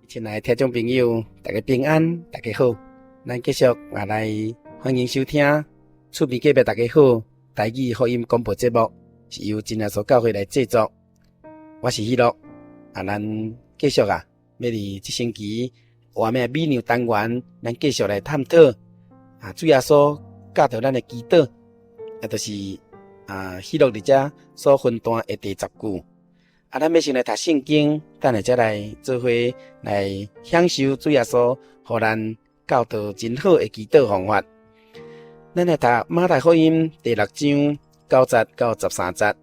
亲爱的听众朋友，大家平安，大家好。咱继续来欢迎收听厝边隔壁大家好台语福音广播节目，是由真耶稣教会来制作。我是喜乐。咱继续要伫这星期画面美牛单元，咱继续来探讨主耶稣教导咱的祈祷，就是喜乐伫遮所分段的第10句。咱要先来读圣经，等下才来做伙来享受主耶稣互咱教导真好的祈祷方法。咱来读马太福音第6章9节到13节。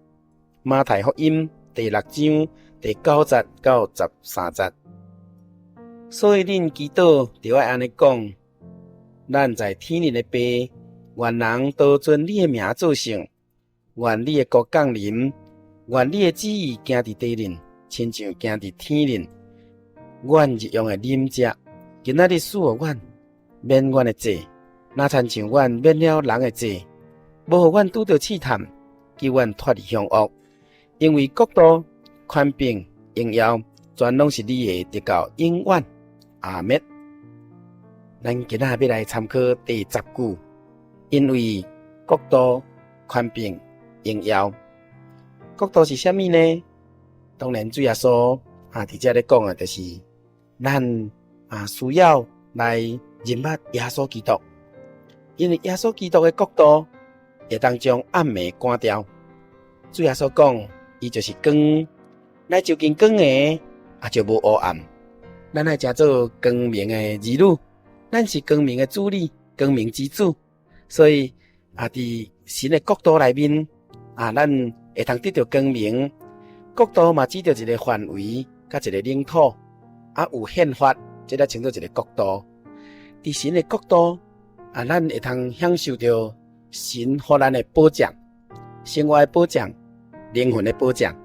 马太福音第6章第9节到13节。所以恁祈祷就要安尼讲：咱在天里的爸，愿人都尊你的名做圣，愿你的国降临。愿你的旨意行伫地面，亲像行伫天面。阮日用的饮食，今仔日赐互阮，免阮的罪，若亲像阮免了人的罪，无互阮拄着试探，叫阮脱离凶恶。因为国度、权柄、荣耀，全拢是你的，直到永远。阿们。咱今仔要来参考第10句，因为国度、权柄、荣耀。国度是啥物呢？当然主耶稣伫遮咧讲的，就是咱需要来认捌耶稣基督，因为耶稣基督的国度会当将暗暝关掉。主耶稣讲，伊就是光，咱就近光的，就无黑暗。咱爱食做光明的儿女，咱是光明的子女，光明之子。所以伫神的国度内面，咱会通得到光明。国度嘛，指着一个范围，甲一个领土，有宪法，这称作一个国度。伫神的国度，咱会通享受到神予咱的保障，生活的保障，灵魂的保障。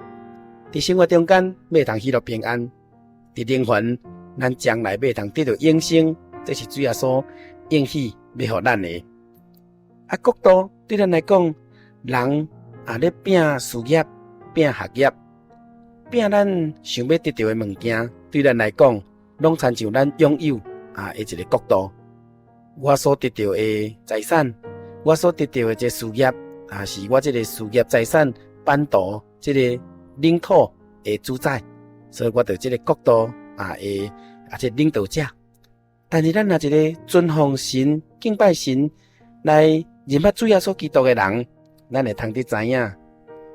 伫生活中间，要通喜乐平安；伫灵魂，咱将来要通得到永生，这是主耶稣应许要予咱的。国度对咱来讲，人咧拼事业、拼学业、拼咱想要得到的物件，对咱来讲，拢亲像咱拥有的一个国度。我所得到的财产，我所得到的这事业，是我这个事业财产版图这个领土的主宰，所以我就这个国度这领导者。但是咱若一个尊奉神、敬拜神，来认捌主耶稣基督的人，咱会通得知影，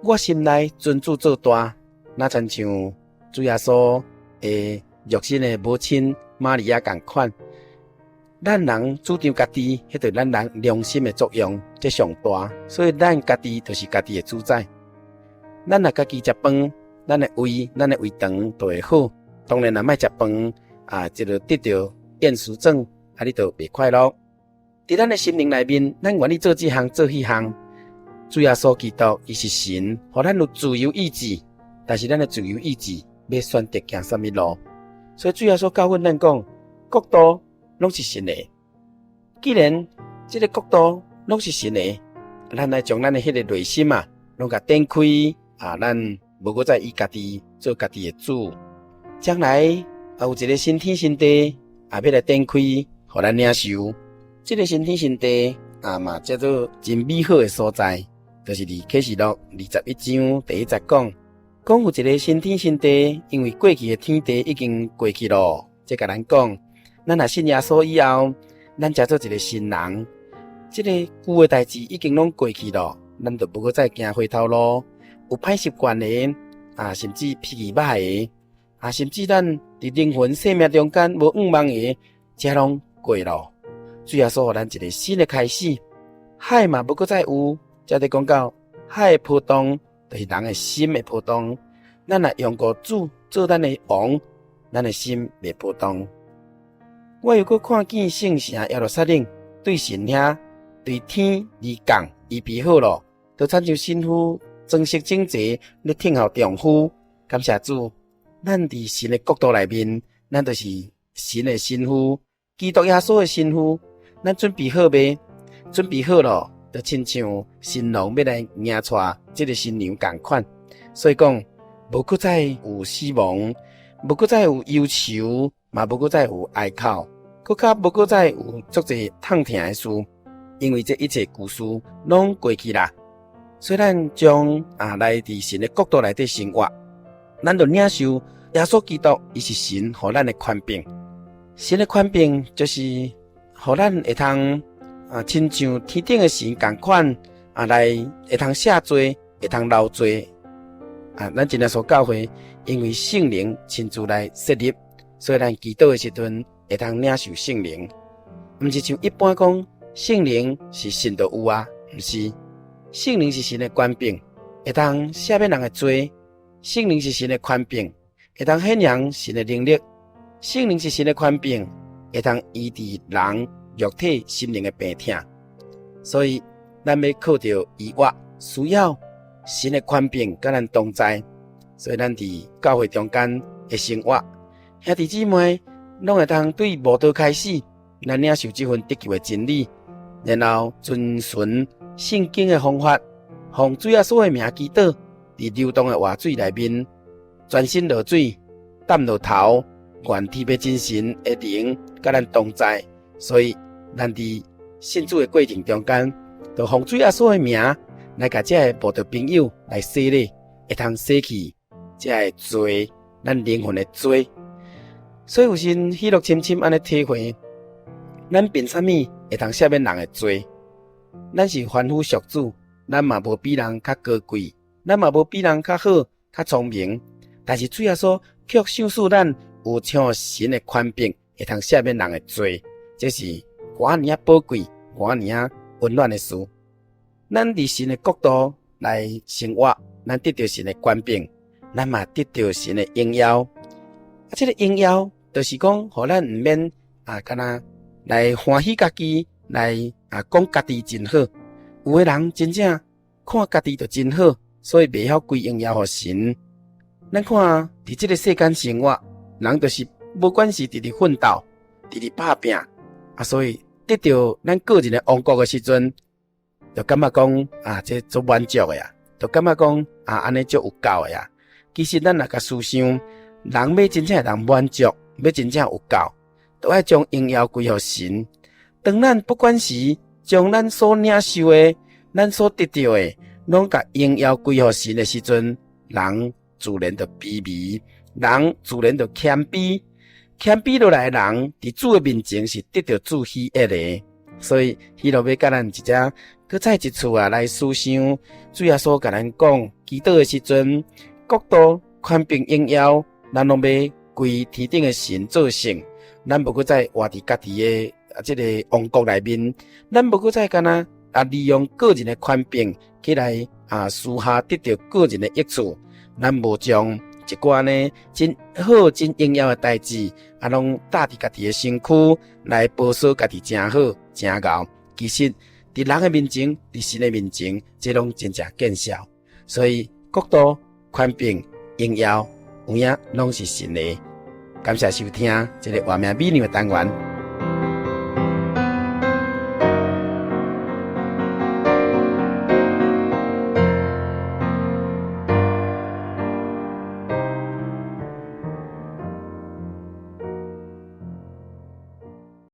我心内尊主做大，那亲像主耶稣的肉身的母亲玛利亚同款。咱人主张家己，迄对咱人良心的作用，这上大。所以咱家己就是家己的主宰。咱若家己食饭，咱的胃肠就会好。当然若莫食饭，就得到厌食症，你就袂快乐。伫咱的心灵内面，咱愿意做这项做迄项。主耶稣基督伊是神，互咱有自由意志，但是咱的自由意志要选择行什么路。所以主耶稣教训咱讲，国度拢是神的。既然这个国度拢是神的，咱来将咱的迄个内心拢甲展开，咱无搁再以家己做家己的主。将来有一个新天新地，要来展开，互咱领受。这个新天新地嘛叫做真美好的所在。就是启示录21章第1节讲有一个新天新地，因为过去的天地已经过去了。这甲咱讲，咱若信耶稣以后，咱才做一个新人。这个旧的代志已经拢过去了，咱就无搁再行回头路。有歹习惯的，甚至脾气歹的，甚至咱伫灵魂生命中间无五望的，这拢过了。主耶稣互咱一个新的开始，海嘛无搁再有。才在讲到海的波动，就是人的心的波动。咱若用过主做咱的王，咱的心袂波动。我又搁看见圣城耶路撒冷对神遐对天而降预备好了，就亲像新妇装饰整齐，咧听候丈夫。感谢主，咱伫神的国度内面，咱就是神的新妇，基督耶稣的新妇。咱准备好未？准备好了。就亲像新郎要来迎娶这个新娘同款，所以讲无搁再有死亡，无搁再有忧愁，嘛无搁再有哀哭，搁较无搁再有足侪痛疼的事，因为这一切故事拢过去啦。所以咱将来伫神的国度内底生活，咱就领受耶稣基督，伊是神互咱的权柄。神的权柄就是互咱会通亲像天顶的神共款来会通赦罪，会通留罪。咱真耶稣教会因为圣灵亲自来设立，所以咱祈祷的时阵会通领受圣灵。毋是像一般讲圣灵是神就有啊，毋是。圣灵是神的权柄，会通赦免人的罪。圣灵是神的权柄，会通显扬神的能力。圣灵是神的权柄，会通医治人肉体心灵的病痛。所以咱要靠着医活，需要神的权柄甲咱同在。所以咱伫教会中间的生活，兄弟姊妹拢会通对无道开始，咱领受这份得救的真理，然后遵循圣经的方法，奉主耶稣的名祈祷，伫流动的活水内面，全身落水，担落头，愿天父真神的灵甲咱同在。所以咱伫信主的过程中间，就奉主耶稣的名来甲这个无道朋友来洗礼，会通洗去这个罪，咱灵魂的罪。所以有时喜乐深深安尼体会，咱凭啥物会通赦免人的罪？咱是凡夫俗子，咱嘛无比人较高贵，咱嘛无比人较好、较聪明。但是主耶稣却赏赐咱有像神的权柄，会通赦免人的罪。这是偌尔啊宝贵、偌尔啊温暖的事。咱伫神的国度来生活，咱得到神的权柄，咱嘛得到神的应邀。这个应邀就是讲，互咱毋免干那来欢喜家己，来讲家己真好。有的人真正看家己就真好，所以袂晓归荣耀互神。咱看伫这个世间生活，人就是无管是直直奋斗，直直打拼所以得到咱个人的王国的时阵，就感觉讲这足满足的呀，就感觉讲安尼足有够的呀。其实咱若甲思想，人要真正会当满足，要真正有够，都要将荣耀归互神。当咱不管是将咱所领受的、咱所得到的，拢甲荣耀归互神的时阵，人自然就卑微，人自然就谦卑。谦卑落来的人，伫主的面前是得到主喜悦的。所以，希罗要甲咱一只，搁再一次来思想，主耶稣甲咱讲，祈祷的时阵，国度、权柄、荣耀，咱拢要归天顶的神做圣。咱无搁再活伫家己的这个王国内面，咱无搁再干那利用个人的权柄起来私下得到个人的益处，咱无将一寡呢真好真荣耀的代志拢搭伫家己的身躯来保守家己真好真贤。其实伫人的面前，伫神的面前，这拢真正见效。所以国度、权柄、荣耀有影拢是神的。感谢收听这个画面美妙的单元。